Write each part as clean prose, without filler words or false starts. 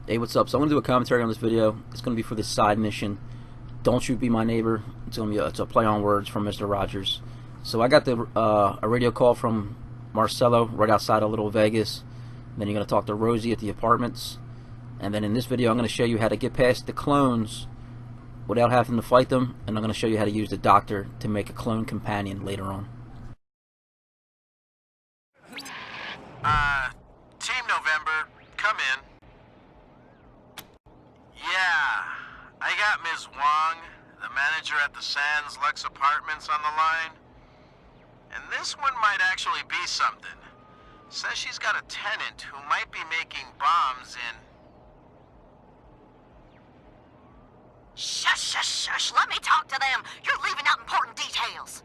Hey, what's up? So I'm going to do a commentary on this video. It's going to be for this side mission, Don't You Be My Neighbor. It's going to be it's a play on words from Mr. Rogers. So I got a radio call from Marcelo right outside of Little Vegas. Then you're going to talk to Rosie at the apartments. And then in this video I'm going to show you how to get past the clones without having to fight them. And I'm going to show you how to use the doctor to make a clone companion later on. Team November, come in. Yeah, I got Ms. Wong, the manager at the Sands Lux Apartments, on the line. And this one might actually be something. Says she's got a tenant who might be making bombs in... Shush, shush, shush. Let me talk to them. You're leaving out important details.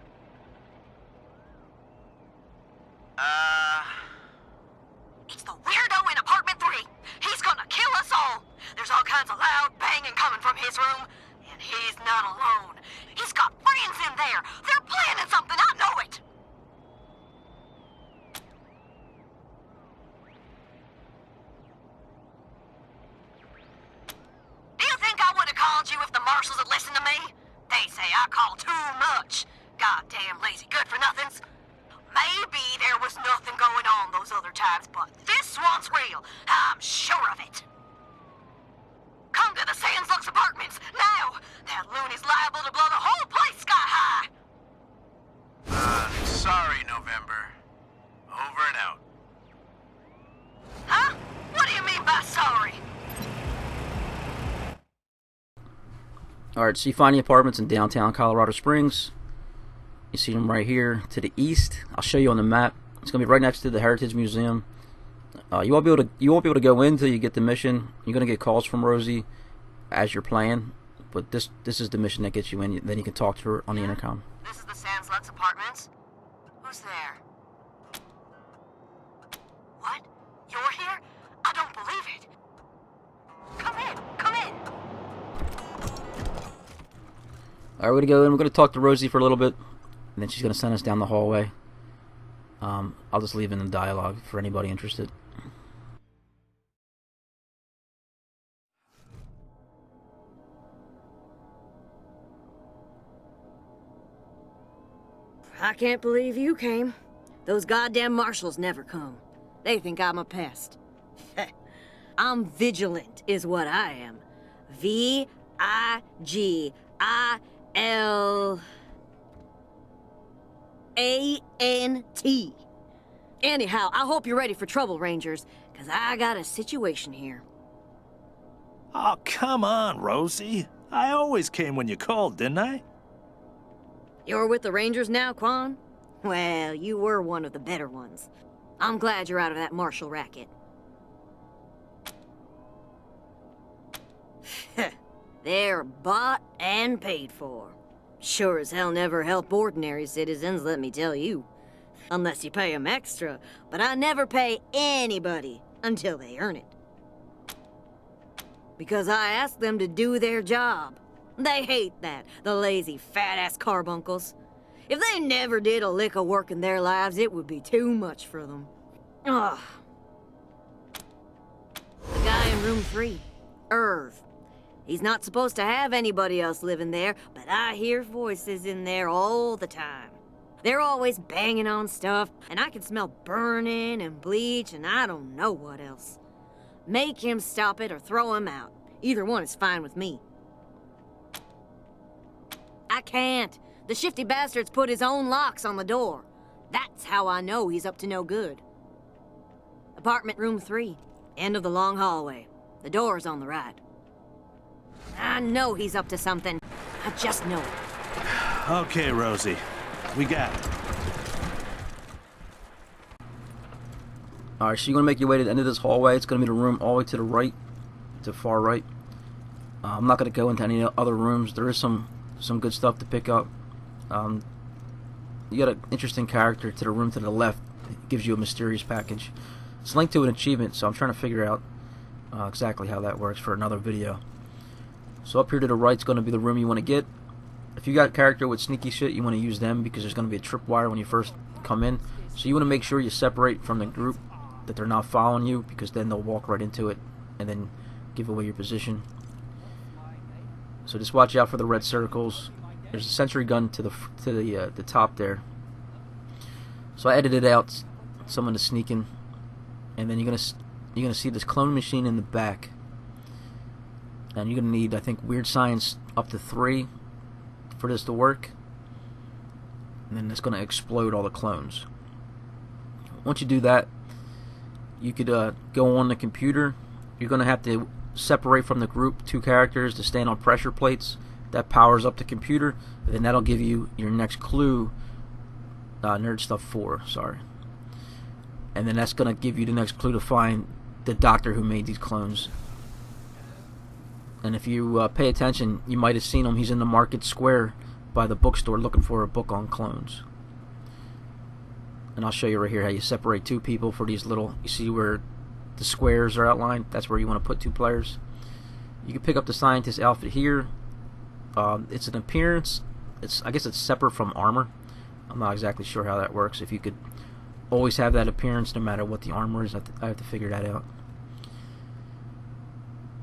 It's the weirdo in apartment 3. He's gonna kill us all. There's all kinds of loud banging coming from his room. And he's not alone. He's got friends in there. They're planning something. I know it. Do you think I would have called you if the marshals had listened to me? They say I call too much. Goddamn lazy good-for-nothings. Maybe there was nothing going on those other times, but this one's real. I'm sure of it. Come to the Sands Lux Apartments, now! That loony's liable to blow the whole place sky high! Sorry, November. Over and out. Huh? What do you mean by sorry? Alright, so you find the apartments in downtown Colorado Springs. You see them right here to the east. I'll show you on the map. It's gonna be right next to the Heritage Museum. You won't be able to go in until you get the mission. You're gonna get calls from Rosie as you're playing, but this is the mission that gets you in. Then you can talk to her on the intercom. This is the Sands Lux Apartments. Who's there? What? You're here? I don't believe it. Come in. Come in. Alright, we're gonna go in. We're gonna talk to Rosie for a little bit. And then she's going to send us down the hallway. I'll just leave in the dialogue for anybody interested. I can't believe you came. Those goddamn marshals never come. They think I'm a pest. I'm vigilant, is what I am. V-I-G-I-L-A-N-T. Anyhow, I hope you're ready for trouble, Rangers, because I got a situation here. Oh, come on, Rosie. I always came when you called, didn't I? You're with the Rangers now, Quan? Well, you were one of the better ones. I'm glad you're out of that marshal racket. They're bought and paid for. Sure as hell never help ordinary citizens, let me tell you. Unless you pay them extra, but I never pay anybody until they earn it. Because I ask them to do their job. They hate that, the lazy, fat-ass carbuncles. If they never did a lick of work in their lives, it would be too much for them. Ugh. The guy in room 3, Irv. He's not supposed to have anybody else living there, but I hear voices in there all the time. They're always banging on stuff, and I can smell burning and bleach and I don't know what else. Make him stop it or throw him out. Either one is fine with me. I can't. The shifty bastard's put his own locks on the door. That's how I know he's up to no good. Apartment room 3, end of the long hallway. The door's on the right. I know he's up to something. I just know it. Okay, Rosie. We got it. Alright, so you're going to make your way to the end of this hallway. It's going to be the room all the way to the right, to the far right. I'm not going to go into any other rooms. There is some good stuff to pick up. You got an interesting character to the room to the left. It gives you a mysterious package. It's linked to an achievement, so I'm trying to figure out exactly how that works for another video. So up here to the right is going to be the room you want to get. If you got a character with sneaky shit, you want to use them because there's going to be a tripwire when you first come in. So you want to make sure you separate from the group, that they're not following you, because then they'll walk right into it, and then give away your position. So just watch out for the red circles. There's a sentry gun to the top there. So I edited out someone to sneak in, and then you're gonna see this clone machine in the back, and you're gonna need, I think, weird science up to 3 for this to work, and then it's gonna explode all the clones. Once you do that, you could go on the computer. You're gonna have to separate from the group 2 characters to stand on pressure plates. That powers up the computer, and then that'll give you your next clue. Nerd Stuff 4, sorry. And then that's gonna give you the next clue to find the doctor who made these clones. And if you pay attention, you might have seen him. He's in the market square by the bookstore looking for a book on clones. And I'll show you right here how you separate 2 people for these little, you see where the squares are outlined? That's where you want to put 2 players. You can pick up the scientist outfit here. It's an appearance. I guess it's separate from armor. I'm not exactly sure how that works. If you could always have that appearance no matter what the armor is, I have to figure that out.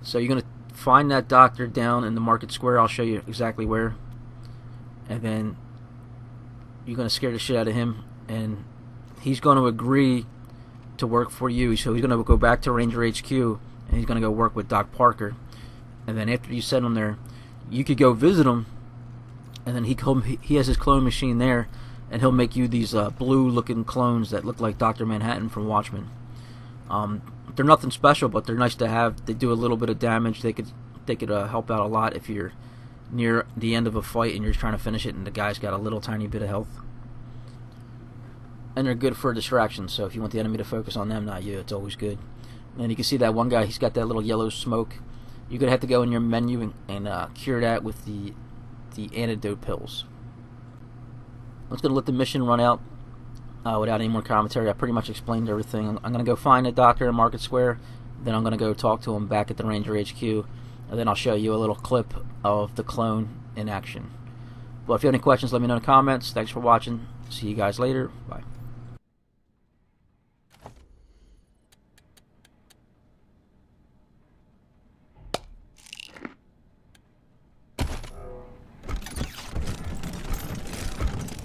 So you're going to find that doctor down in the market square. I'll show you exactly where. And then you're going to scare the shit out of him, and he's going to agree to work for you. So he's going to go back to Ranger HQ, and he's going to go work with Doc Parker. And then after you send him there, you could go visit him, and then he has his clone machine there, and he'll make you these blue-looking clones that look like Dr. Manhattan from Watchmen. They're nothing special, but they're nice to have. They do a little bit of damage. They could help out a lot if you're near the end of a fight and you're trying to finish it, and the guy's got a little tiny bit of health. And they're good for a distraction, so if you want the enemy to focus on them, not you, it's always good. And you can see that one guy, he's got that little yellow smoke. You're going to have to go in your menu and cure that with the antidote pills. I'm just going to let the mission run out without any more commentary. I pretty much explained everything. I'm going to go find a doctor in Market Square. Then I'm going to go talk to him back at the Ranger HQ. And then I'll show you a little clip of the clone in action. Well, if you have any questions, let me know in the comments. Thanks for watching. See you guys later. Bye.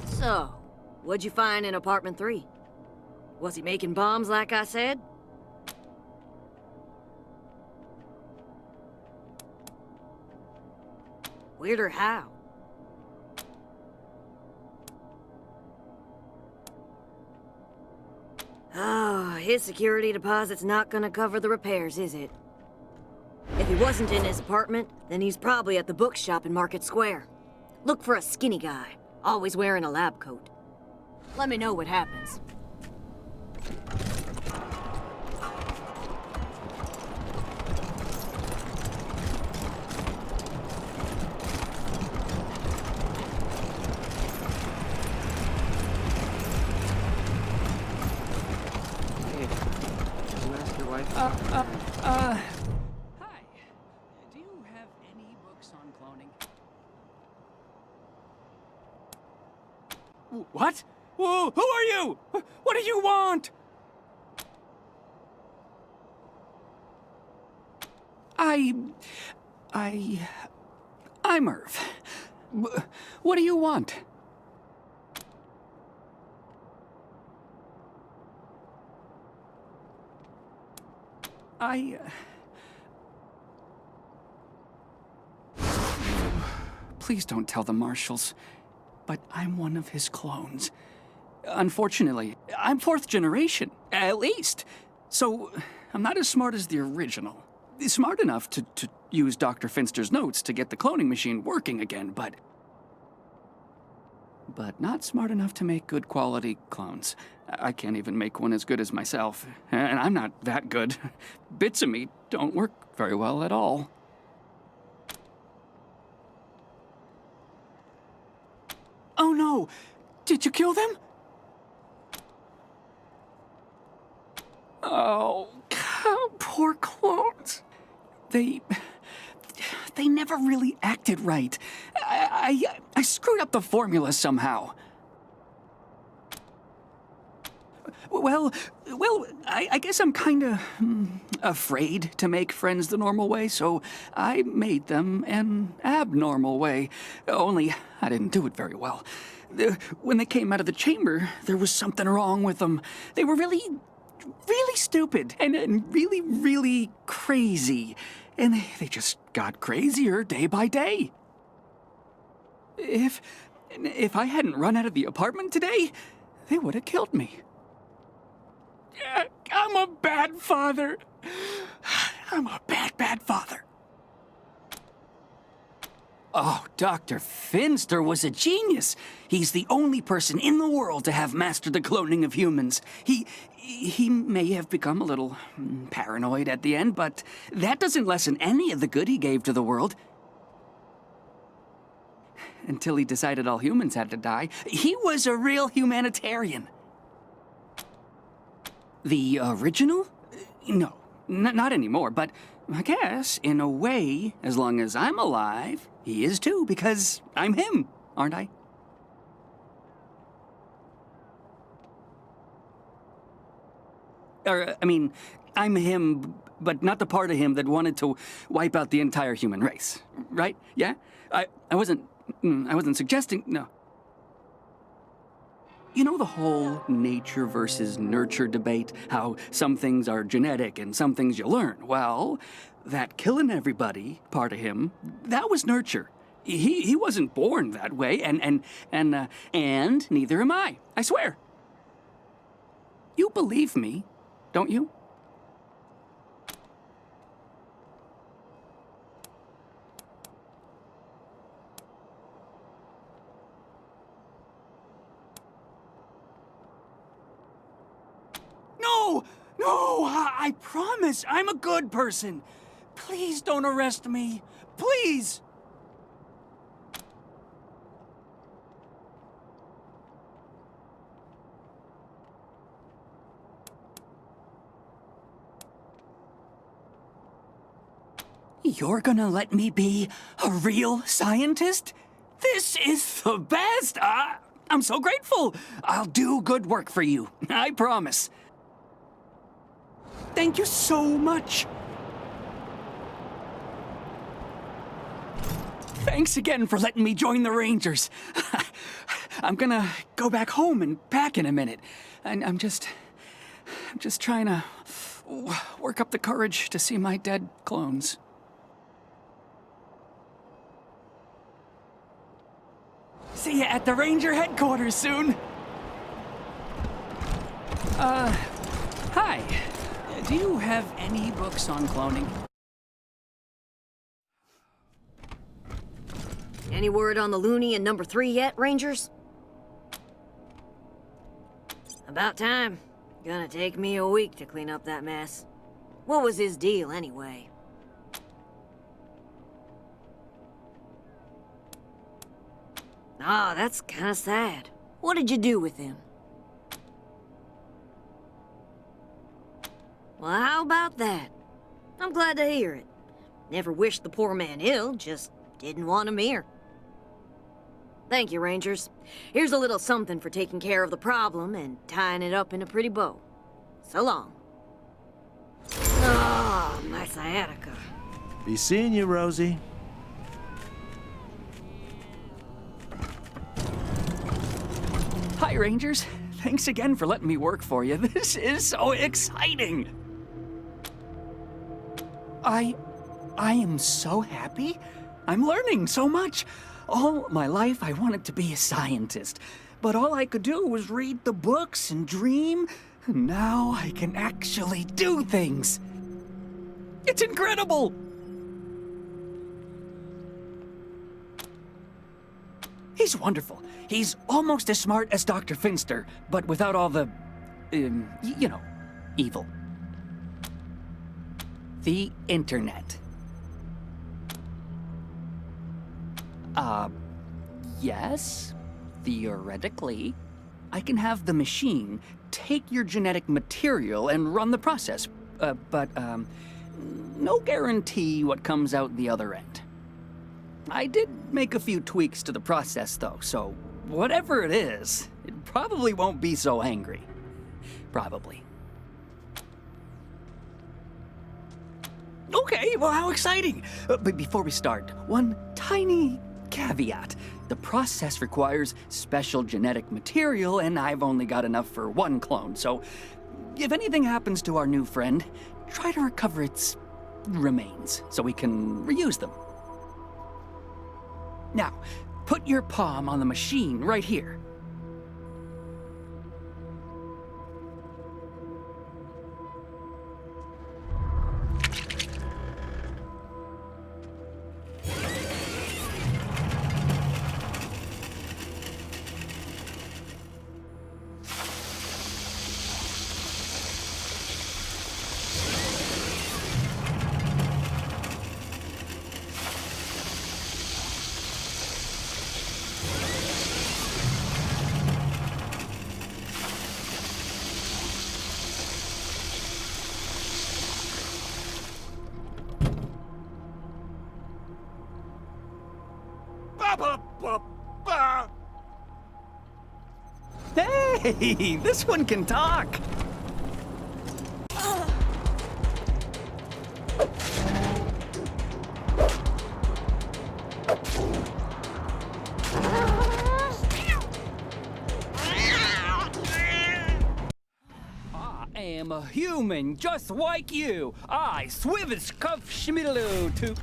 So, what'd you find in apartment 3? Was he making bombs like I said? Weirder how? Oh, his security deposit's not gonna cover the repairs, is it? If he wasn't in his apartment, then he's probably at the bookshop in Market Square. Look for a skinny guy, always wearing a lab coat. Let me know what happens. Hi. Do you have any books on cloning? What? Who are you? What do you want? I'm Irv. What do you want? Please don't tell the marshals, but I'm one of his clones. Unfortunately, I'm 4th generation, at least. So, I'm not as smart as the original. Smart enough to use Dr. Finster's notes to get the cloning machine working again, but not smart enough to make good quality clones. I can't even make one as good as myself, and I'm not that good. Bits of me don't work very well at all. Oh no! Did you kill them? Oh, poor clones. They never really acted right. I screwed up the formula somehow. I guess I'm kinda afraid to make friends the normal way, so I made them an abnormal way. Only I didn't do it very well. When they came out of the chamber, there was something wrong with them. They were really stupid and really crazy. And they just got crazier day by day. If I hadn't run out of the apartment today, they would have killed me. I'm a bad father. I'm a bad father. Oh, Dr. Finster was a genius. He's the only person in the world to have mastered the cloning of humans. He may have become a little paranoid at the end, but that doesn't lessen any of the good he gave to the world. Until he decided all humans had to die. He was a real humanitarian. The original? No, not anymore, but I guess, in a way, as long as I'm alive, he is too, because I'm him, aren't I? I'm him, but not the part of him that wanted to wipe out the entire human race, right? Yeah? I wasn't suggesting, no. You know the whole nature versus nurture debate? How some things are genetic and some things you learn? Well, that killing everybody part of him, that was nurture. He wasn't born that way, and neither am I swear. You believe me, don't you? No, I promise I'm a good person. Please don't arrest me. Please. You're gonna let me be a real scientist? This is the best. I'm so grateful. I'll do good work for you. I promise. Thank you so much. Thanks again for letting me join the Rangers. I'm gonna go back home and pack in a minute. And I'm just trying to work up the courage to see my dead clones. See you at the Ranger headquarters soon. Hi. Do you have any books on cloning? Any word on the loony in number 3 yet, Rangers? About time. Gonna take me a week to clean up that mess. What was his deal, anyway? Ah, that's kinda sad. What did you do with him? Well, how about that? I'm glad to hear it. Never wished the poor man ill, just didn't want him here. Thank you, Rangers. Here's a little something for taking care of the problem and tying it up in a pretty bow. So long. Ah, my sciatica. Be seeing you, Rosie. Hi, Rangers. Thanks again for letting me work for you. This is so exciting. I am so happy. I'm learning so much. All my life I wanted to be a scientist, but all I could do was read the books and dream. Now I can actually do things. It's incredible. He's wonderful. He's almost as smart as Dr. Finster, but without all the, evil. The internet. Yes, theoretically. I can have the machine take your genetic material and run the process, but no guarantee what comes out the other end. I did make a few tweaks to the process, though, so whatever it is, it probably won't be so angry. probably. Okay, well, how exciting! But before we start, one tiny caveat. The process requires special genetic material, and I've only got enough for one clone, so if anything happens to our new friend, try to recover its remains so we can reuse them. Now, put your palm on the machine right here. Hey, this one can talk. I am a human just like you. I Swivishkuff Schmiddaloo to...